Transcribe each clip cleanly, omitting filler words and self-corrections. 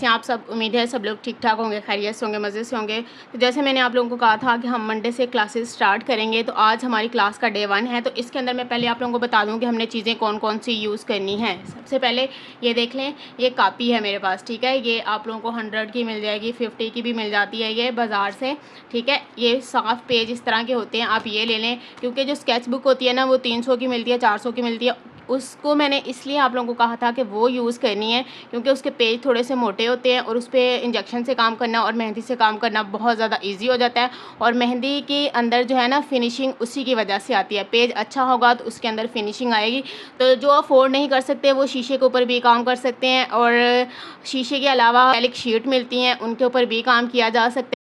आप सब, उम्मीद है सब लोग ठीक ठाक होंगे, खैरियत से होंगे, मज़े से होंगे। तो जैसे मैंने आप लोगों को कहा था कि हम मंडे से क्लासेस स्टार्ट करेंगे, तो आज हमारी क्लास का डे 1 है। तो इसके अंदर मैं पहले आप लोगों को बता दूं कि हमने चीज़ें कौन कौन सी यूज़ करनी है। सबसे पहले ये देख लें, ये कापी है मेरे पास, ठीक है। ये आप लोगों को 100 की मिल जाएगी, 50 की भी मिल जाती है ये बाज़ार से, ठीक है। ये साफ पेज इस तरह के होते हैं, आप ये ले लें। क्योंकि जो स्केच बुक होती है ना, वो 300 की मिलती है, 400 की मिलती है। उसको मैंने इसलिए आप लोगों को कहा था कि वो यूज़ करनी है, क्योंकि उसके पेज थोड़े से मोटे होते हैं और उस पर इंजेक्शन से काम करना और मेहंदी से काम करना बहुत ज़्यादा इजी हो जाता है। और मेहंदी के अंदर जो है ना, फिनिशिंग उसी की वजह से आती है। पेज अच्छा होगा तो उसके अंदर फिनिशिंग आएगी। तो जो अफोर्ड नहीं कर सकते वो शीशे के ऊपर भी काम कर सकते हैं, और शीशे के अलावा एक्रिलिक शीट मिलती हैं, उनके ऊपर भी काम किया जा सकता है।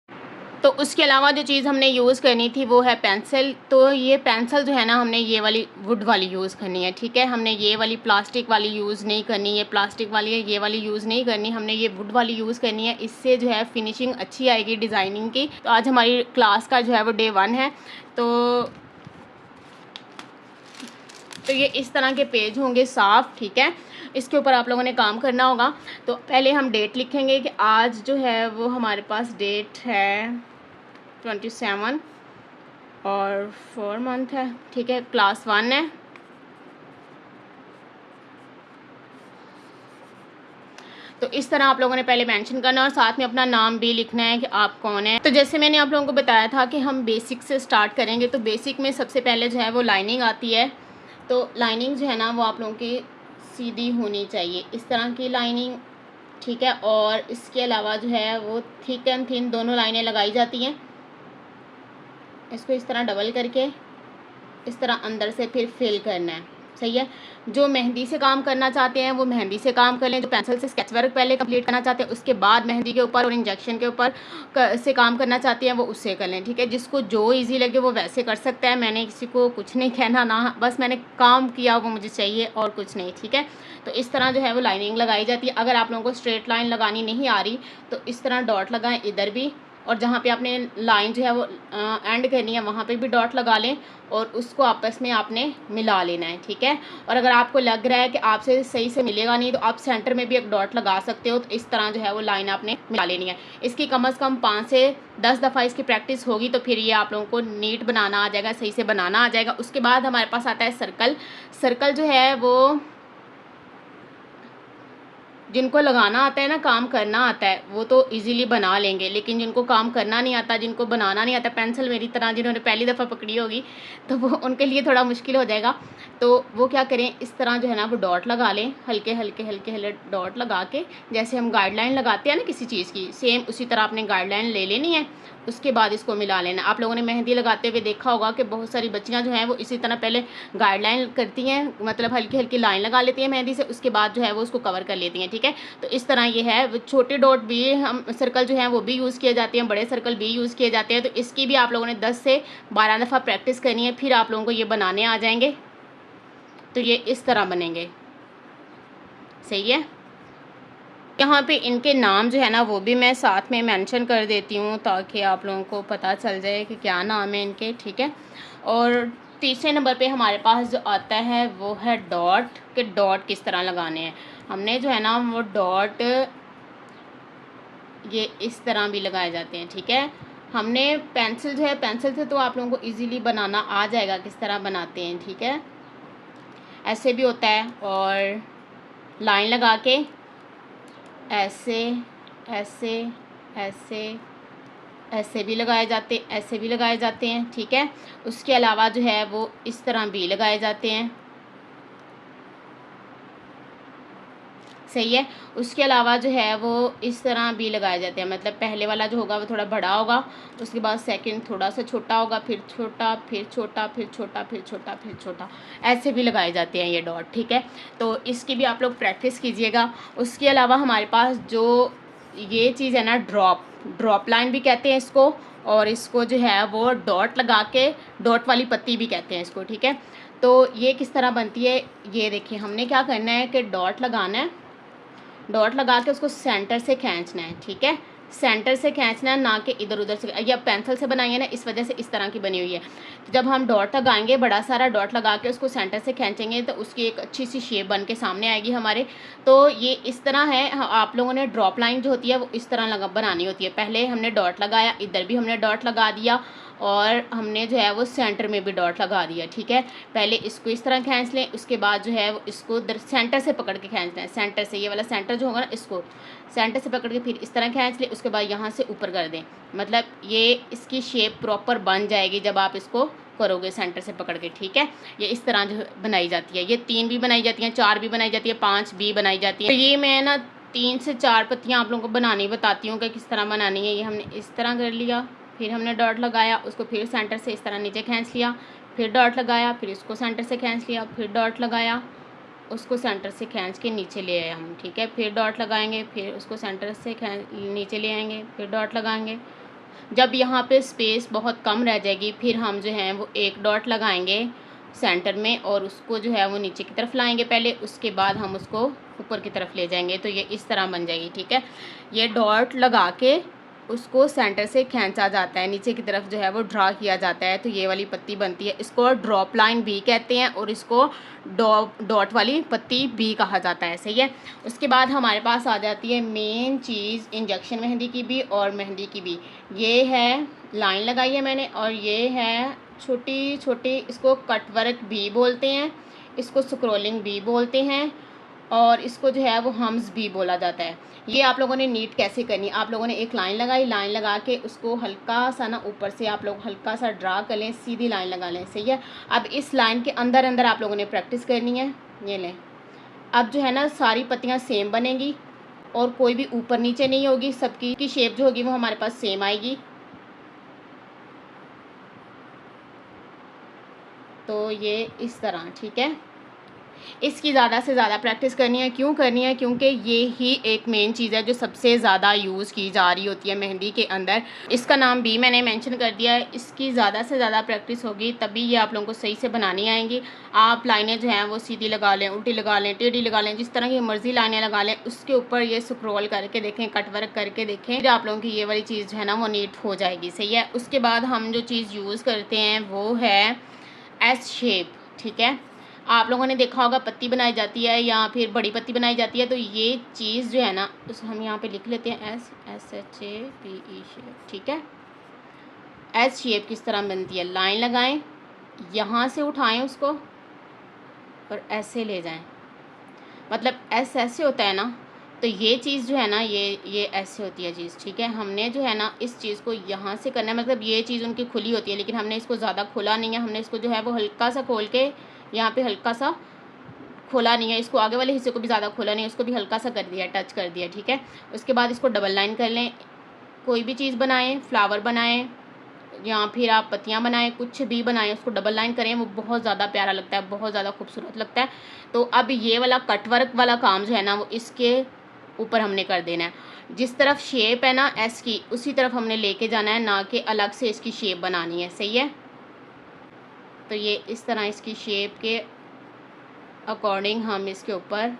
तो उसके अलावा जो चीज़ हमने यूज़ करनी थी वो है पेंसिल। तो ये पेंसिल जो है ना, हमने ये वाली वुड वाली यूज़ करनी है, ठीक है। हमने ये वाली प्लास्टिक वाली यूज़ नहीं करनी, ये प्लास्टिक वाली है, ये वाली यूज़ नहीं करनी, हमने ये वुड वाली यूज़ करनी है। इससे जो है फिनिशिंग अच्छी आएगी डिज़ाइनिंग की। तो आज हमारी क्लास का जो है वो डे 1 है। तो ये इस तरह के पेज होंगे साफ़, ठीक है। इसके ऊपर आप लोगों ने काम करना होगा। तो पहले हम डेट लिखेंगे कि आज जो है वो हमारे पास डेट है 27 और 4 मंथ है, ठीक है। क्लास 1 है। तो इस तरह आप लोगों ने पहले मेंशन करना और साथ में अपना नाम भी लिखना है कि आप कौन है। तो जैसे मैंने आप लोगों को बताया था कि हम बेसिक से स्टार्ट करेंगे, तो बेसिक में सबसे पहले जो है वो लाइनिंग आती है। तो लाइनिंग जो है ना, वो आप लोगों की सीधी होनी चाहिए, इस तरह की लाइनिंग, ठीक है। और इसके अलावा जो है वो थिक एंड थिन दोनों लाइनें लगाई जाती हैं। इसको इस तरह डबल करके इस तरह अंदर से फिर फिल करना है, सही है। जो मेहंदी से काम करना चाहते हैं वो मेहंदी से काम कर लें। जो पेंसिल से स्केच वर्क पहले कंप्लीट करना चाहते हैं, उसके बाद मेहंदी के ऊपर और इंजेक्शन के ऊपर से काम करना चाहते हैं, वो उससे कर लें, ठीक है। जिसको जो इजी लगे वो वैसे कर सकता है। मैंने किसी को कुछ नहीं कहना ना, बस मैंने काम किया वो मुझे चाहिए और कुछ नहीं, ठीक है। तो इस तरह जो है वो लाइनिंग लगाई जाती है। अगर आप लोगों को स्ट्रेट लाइन लगानी नहीं आ रही तो इस तरह डॉट लगाएं इधर भी, और जहाँ पे आपने लाइन जो है वो एंड करनी है वहाँ पे भी डॉट लगा लें, और उसको आपस में आपने मिला लेना है, ठीक है। और अगर आपको लग रहा है कि आपसे सही से मिलेगा नहीं, तो आप सेंटर में भी एक डॉट लगा सकते हो। तो इस तरह जो है वो लाइन आपने मिला लेनी है। इसकी कम से कम 5 से 10 दफ़ा इसकी प्रैक्टिस होगी तो फिर ये आप लोगों को नीट बनाना आ जाएगा, सही से बनाना आ जाएगा। उसके बाद हमारे पास आता है सर्कल। सर्कल जो है वो जिनको लगाना आता है ना, काम करना आता है, वो तो इजीली बना लेंगे। लेकिन जिनको काम करना नहीं आता, जिनको बनाना नहीं आता, पेंसिल मेरी तरह जिन्होंने पहली दफ़ा पकड़ी होगी, तो वो उनके लिए थोड़ा मुश्किल हो जाएगा। तो वो क्या करें, इस तरह जो है ना वो डॉट लगा लें, हल्के हल्के हल्के हल्के डॉट लगा के, जैसे हम गाइडलाइन लगाते हैं ना किसी चीज़ की, सेम उसी तरह आपने गाइडलाइन ले लेनी है। उसके बाद इसको मिला लेना। आप लोगों ने मेहंदी लगाते हुए देखा होगा कि बहुत सारी बच्चियां जो हैं वो इसी तरह पहले गाइडलाइन करती हैं, मतलब हल्की हल्की लाइन लगा लेती हैं मेहंदी से, उसके बाद जो है वो उसको कवर कर लेती हैं, ठीक है। तो इस तरह ये है। छोटे डॉट भी हम सर्कल जो हैं वो भी यूज़ किए जाते हैं, बड़े सर्कल भी यूज़ किए जाते हैं। तो इसकी भी आप लोगों ने 10 से 12 दफ़ा प्रैक्टिस करनी है, फिर आप लोगों को ये बनाने आ जाएंगे। तो ये इस तरह बनेंगे, सही है। यहाँ पे इनके नाम जो है ना वो भी मैं साथ में मेंशन कर देती हूँ, ताकि आप लोगों को पता चल जाए कि क्या नाम है इनके, ठीक है। और तीसरे नंबर पे हमारे पास जो आता है वो है डॉट, के डॉट किस तरह लगाने हैं। हमने जो है ना वो डॉट ये इस तरह भी लगाए जाते हैं, ठीक है। हमने पेंसिल जो है, पेंसिल से तो आप लोगों को इजीली बनाना आ जाएगा किस तरह बनाते हैं, ठीक है। ऐसे भी होता है, और लाइन लगा के ऐसे ऐसे ऐसे ऐसे भी लगाए जाते, ऐसे भी लगाए जाते हैं, ठीक है। उसके अलावा जो है वो इस तरह भी लगाए जाते हैं, सही है। उसके अलावा जो है वो इस तरह भी लगाए जाते हैं, मतलब पहले वाला जो होगा वो थोड़ा बड़ा होगा, उसके बाद सेकंड थोड़ा सा छोटा होगा, फिर छोटा, फिर छोटा, फिर छोटा, फिर छोटा, फिर छोटा, ऐसे भी लगाए जाते हैं ये डॉट, ठीक है। तो इसकी भी आप लोग प्रैक्टिस कीजिएगा। उसके अलावा हमारे पास जो ये चीज़ है ना, ड्रॉप लाइन भी कहते हैं इसको, और इसको जो है वो डॉट लगा के डॉट वाली पत्ती भी कहते हैं इसको, ठीक है। तो ये किस तरह बनती है, ये देखिए। हमने क्या करना है कि डॉट लगाना है, डॉट लगा के उसको सेंटर से खींचना है, ठीक है। सेंटर से खींचना है, ना कि इधर उधर से। ये पेंसिल से बनाई है ना, इस वजह से इस तरह की बनी हुई है। तो जब हम डॉट लगाएंगे, बड़ा सारा डॉट लगा के उसको सेंटर से खींचेंगे तो उसकी एक अच्छी सी शेप बन के सामने आएगी हमारे। तो ये इस तरह है। आप लोगों ने ड्रॉप लाइन जो होती है वो इस तरह बनानी होती है। पहले हमने डॉट लगाया, इधर भी हमने डॉट लगा दिया, और हमने जो है वो सेंटर में भी डॉट लगा दिया। ठीक है, पहले इसको इस तरह खींच लें, उसके बाद जो है वो इसको सेंटर से पकड़ के खींचना है। सेंटर से, ये वाला सेंटर जो होगा ना, इसको सेंटर से पकड़ के फिर इस तरह खींच लें, उसके बाद यहाँ से ऊपर कर दें। मतलब ये इसकी शेप प्रॉपर बन जाएगी जब आप इसको करोगे सेंटर से पकड़ के। ठीक है, ये इस तरह जो बनाई जाती है। ये 3 भी बनाई जाती हैं, 4 भी बनाई जाती है, 5 भी बनाई जाती है। तो ये मैं ना 3 से 4 पत्तियाँ आप लोगों को बनानी बताती हूँ कि किस तरह बनानी है। ये हमने इस तरह कर लिया, फिर हमने डॉट लगाया, उसको फिर सेंटर से इस तरह नीचे खींच लिया, फिर डॉट लगाया, फिर इसको सेंटर से खींच लिया, फिर डॉट लगाया, उसको सेंटर से खींच के नीचे ले आए हम। ठीक है, फिर डॉट लगाएंगे, फिर उसको सेंटर से नीचे ले आएंगे, फिर डॉट लगाएंगे। जब यहाँ पे स्पेस बहुत कम रह जाएगी, फिर हम जो है वो एक डॉट लगाएंगे सेंटर में, और उसको जो है वो नीचे की तरफ लाएंगे पहले, उसके बाद हम उसको ऊपर की तरफ ले जाएंगे। तो ये इस तरह बन जाएगी। ठीक है, ये डॉट लगा के उसको सेंटर से खींचा जाता है, नीचे की तरफ जो है वो ड्रा किया जाता है, तो ये वाली पत्ती बनती है। इसको ड्रॉप लाइन भी कहते हैं, और इसको डॉट वाली पत्ती भी कहा जाता है। सही है, उसके बाद हमारे पास आ जाती है मेन चीज़ इंजेक्शन मेहंदी की भी और मेहंदी की भी। ये है लाइन लगाई है मैंने, और ये है छोटी छोटी, इसको कट वर्क भी बोलते हैं, इसको स्क्रोलिंग भी बोलते हैं, और इसको जो है वो हम्स भी बोला जाता है। ये आप लोगों ने नीट कैसे करनी, आप लोगों ने एक लाइन लगाई, लाइन लगा के उसको हल्का सा ना ऊपर से आप लोग हल्का सा ड्रा कर लें, सीधी लाइन लगा लें। सही है, अब इस लाइन के अंदर अंदर आप लोगों ने प्रैक्टिस करनी है। ये लें, अब जो है ना सारी पत्तियाँ सेम बनेंगी, और कोई भी ऊपर नीचे नहीं होगी, सबकी की शेप जो होगी वो हमारे पास सेम आएगी। तो ये इस तरह। ठीक है, इसकी ज़्यादा से ज़्यादा प्रैक्टिस करनी है। क्यों करनी है? क्योंकि ये ही एक मेन चीज़ है जो सबसे ज़्यादा यूज़ की जा रही होती है मेहंदी के अंदर। इसका नाम भी मैंने मेंशन कर दिया है। इसकी ज़्यादा से ज़्यादा प्रैक्टिस होगी तभी ये आप लोगों को सही से बनानी आएंगी। आप लाइनें जो हैं वो सीधी लगा लें, उल्टी लगा लें, टेढ़ी लगा लें, जिस तरह की मर्ज़ी लाइनें लगा लें, उसके ऊपर ये स्क्रॉल करके देखें, कट वर्क करके देखें, फिर आप लोगों की ये वाली चीज़ जो है ना वो नीट हो जाएगी। सही है, उसके बाद हम जो चीज़ यूज़ करते हैं वो है एस शेप। ठीक है, आप लोगों ने देखा होगा पत्ती बनाई जाती है या फिर बड़ी पत्ती बनाई जाती है, तो ये चीज़ जो है ना उस हम यहाँ पे लिख लेते हैं SHAPE शेप। ठीक है, एस शेप किस तरह बनती है, लाइन लगाएं, यहाँ से उठाएं उसको और ऐसे ले जाएं, मतलब एस ऐसे होता है ना, तो ये चीज़ जो है ना ये ऐसे होती है चीज़। ठीक है, हमने जो है ना इस चीज़ को यहाँ से करना है, मतलब ये चीज़ उनकी खुली होती है, लेकिन हमने इसको ज़्यादा खोला नहीं है, हमने इसको जो है वो हल्का सा खोल के यहाँ पे हल्का सा खोला नहीं है, इसको आगे वाले हिस्से को भी ज़्यादा खोला नहीं है, उसको भी हल्का सा कर दिया, टच कर दिया। ठीक है, उसके बाद इसको डबल लाइन कर लें। कोई भी चीज़ बनाएं, फ्लावर बनाएं या फिर आप पत्तियाँ बनाएं, कुछ भी बनाएं, उसको डबल लाइन करें, वो बहुत ज़्यादा प्यारा लगता है, बहुत ज़्यादा खूबसूरत लगता है। तो अब ये वाला कटवर्क वाला काम जो है ना वो इसके ऊपर हमने कर देना है। जिस तरफ शेप है ना एस की, उसी तरफ हमने लेके जाना है, ना कि अलग से इसकी शेप बनानी है। सही है, तो ये इस तरह इसकी शेप के अकॉर्डिंग हम इसके ऊपर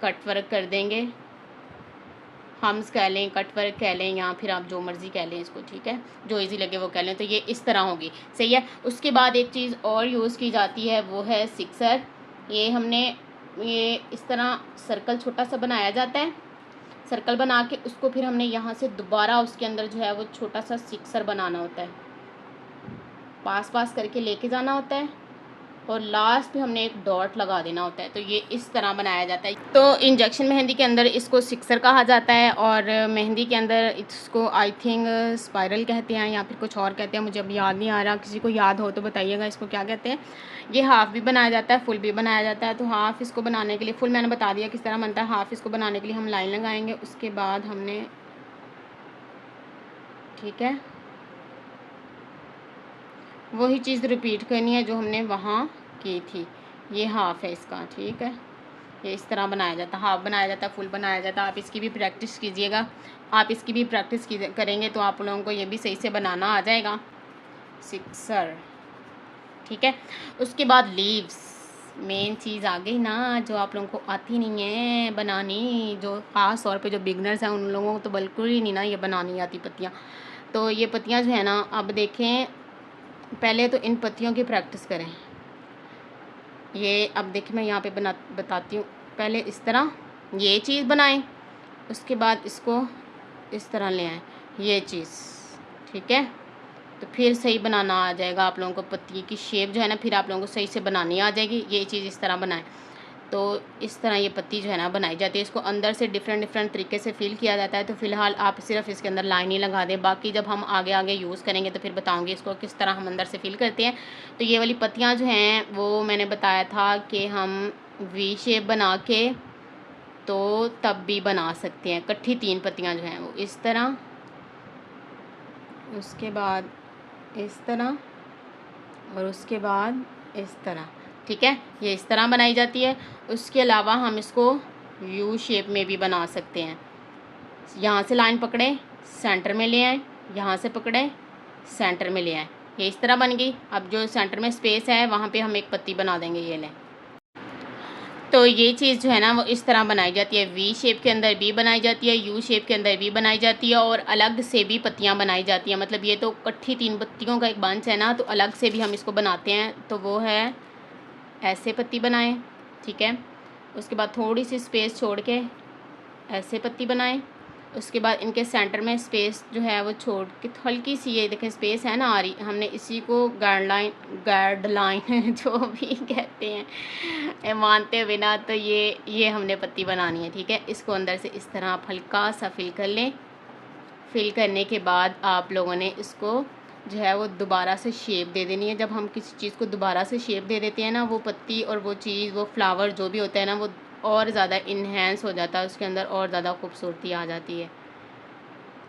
कट वर्क कर देंगे। हम्स कह लें, कट वर्क कह लें, या फिर आप जो मर्ज़ी कह लें इसको। ठीक है, जो इजी लगे वो कह लें। तो ये इस तरह होगी। सही है, उसके बाद एक चीज़ और यूज़ की जाती है वो है सिक्सर। ये हमने ये इस तरह सर्कल छोटा सा बनाया जाता है, सर्कल बना के उसको फिर हमने यहाँ से दोबारा उसके अंदर जो है वो छोटा सा सिक्सर बनाना होता है, पास पास करके लेके जाना होता है, और लास्ट में हमने एक डॉट लगा देना होता है। तो ये इस तरह बनाया जाता है। तो इंजेक्शन मेहंदी के अंदर इसको सिक्सर कहा जाता है, और मेहंदी के अंदर इसको आई थिंक स्पाइरल कहते हैं या फिर कुछ और कहते हैं, मुझे अब याद नहीं आ रहा। किसी को याद हो तो बताइएगा इसको क्या कहते हैं। ये हाफ़ भी बनाया जाता है, फुल भी बनाया जाता है। तो हाफ़ इसको बनाने के लिए, फुल मैंने बता दिया किस तरह बनता है। हाफ़ इसको बनाने के लिए हम लाइन लगाएंगे, उसके बाद हमने, ठीक है, वही चीज़ रिपीट करनी है जो हमने वहाँ की थी। ये हाफ़ है इसका। ठीक है, ये इस तरह बनाया जाता है, हाफ़ बनाया जाता है, फुल बनाया जाता है। आप इसकी भी प्रैक्टिस कीजिएगा, आप इसकी भी प्रैक्टिस करेंगे तो आप लोगों को ये भी सही से बनाना आ जाएगा, सिक्सर। ठीक है, उसके बाद लीव्स। मेन चीज़ आ गई ना, जो आप लोगों को आती नहीं है बनानी, जो ख़ास तौर पे जो बिगनर्स हैं उन लोगों को तो बिल्कुल ही नहीं ना ये बनानी आती पत्तियाँ। तो ये पत्तियाँ जो है ना, अब देखें, पहले तो इन पत्तियों की प्रैक्टिस करें। ये अब देखिए मैं यहाँ पे बताती हूँ। पहले इस तरह ये चीज़ बनाएं, उसके बाद इसको इस तरह ले आएँ, ये चीज़, ठीक है। तो फिर सही बनाना आ जाएगा आप लोगों को, पत्ती की शेप जो है ना फिर आप लोगों को सही से बनानी आ जाएगी। ये चीज़ इस तरह बनाएं, तो इस तरह ये पत्ती जो है ना बनाई जाती है। इसको अंदर से डिफरेंट तरीके से फिल किया जाता है। तो फ़िलहाल आप सिर्फ इसके अंदर लाइन ही लगा दें, बाकी जब हम आगे यूज़ करेंगे तो फिर बताऊंगी इसको किस तरह हम अंदर से फिल करते हैं। तो ये वाली पत्तियाँ जो हैं वो मैंने बताया था कि हम वी शेप बना के तो तब भी बना सकते हैं। इकट्ठी 3 पत्तियाँ जो हैं वो इस तरह, उसके बाद इस तरह और उसके बाद इस तरह, ठीक है। ये इस तरह बनाई जाती है। उसके अलावा हम इसको यू शेप में भी बना सकते हैं। यहाँ से लाइन पकड़े, सेंटर में ले आए, यहाँ से पकड़े, सेंटर में ले आए, ये इस तरह बन गई। अब जो सेंटर में स्पेस है वहाँ पे हम एक पत्ती बना देंगे, ये लें। तो ये चीज़ जो है ना वो इस तरह बनाई जाती है। वी शेप के अंदर भी बनाई जाती है, यू शेप के अंदर भी बनाई जाती है और अलग से भी पत्तियाँ बनाई जाती हैं। मतलब ये तो इकट्ठी 3 पत्तियों का एक बंच है ना, तो अलग से भी हम इसको बनाते हैं। तो वो है ऐसे पत्ती बनाएं, ठीक है। उसके बाद थोड़ी सी स्पेस छोड़ के ऐसे पत्ती बनाएं। उसके बाद इनके सेंटर में स्पेस जो है वो छोड़ के हल्की सी, ये देखें स्पेस है ना आ रही, हमने इसी को गाइडलाइन जो भी कहते हैं मानते हुए ना, तो ये हमने पत्ती बनानी है, ठीक है। इसको अंदर से इस तरह आप हल्का सा फिल कर लें। फिल करने के बाद आप लोगों ने इसको जो है वो दोबारा से शेप दे देनी है। जब हम किसी चीज़ को दोबारा से शेप दे देते हैं ना, वो पत्ती और वो चीज़, वो फ्लावर जो भी होता है ना, वो और ज़्यादा इन्हेंस हो जाता है, उसके अंदर और ज़्यादा खूबसूरती आ जाती है।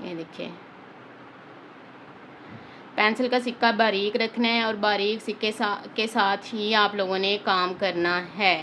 ये देखिए, पेंसिल का सिक्का बारीक रखना है और बारीक सिक्के के साथ ही आप लोगों ने काम करना है।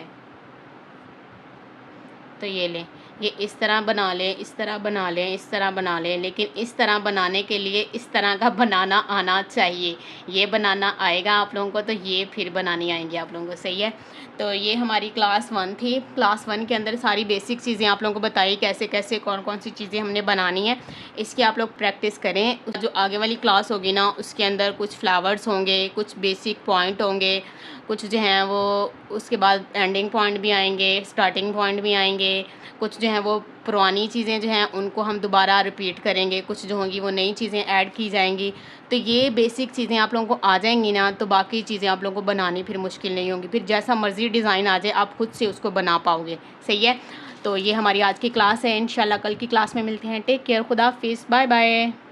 तो ये लें, ये इस तरह बना लें, इस तरह बना लें, इस तरह बना लें, लेकिन इस तरह बनाने के लिए इस तरह का बनाना आना चाहिए। ये बनाना आएगा आप लोगों को तो ये फिर बनानी आएंगी आप लोगों को, सही है। तो ये हमारी क्लास 1 थी। क्लास 1 के अंदर सारी बेसिक चीज़ें आप लोगों को बताई, कैसे कैसे कौन कौन सी चीज़ें हमने बनानी है। इसकी आप लोग प्रैक्टिस करें। जो आगे वाली क्लास होगी ना, उसके अंदर कुछ फ्लावर्स होंगे, कुछ बेसिक पॉइंट होंगे, कुछ जो हैं वो उसके बाद एंडिंग पॉइंट भी आएंगे, स्टार्टिंग पॉइंट भी आएंगे। कुछ जो हैं वो पुरानी चीज़ें जो हैं उनको हम दोबारा रिपीट करेंगे, कुछ जो होंगी वो नई चीज़ें ऐड की जाएंगी। तो ये बेसिक चीज़ें आप लोगों को आ जाएंगी ना, तो बाकी चीज़ें आप लोगों को बनानी फिर मुश्किल नहीं होंगी। फिर जैसा मर्ज़ी डिज़ाइन आ जाए आप खुद से उसको बना पाओगे, सही है। तो ये हमारी आज की क्लास है। इंशाल्लाह कल की क्लास में मिलते हैं। टेक केयर, खुदा हाफिज़, बाय बाय।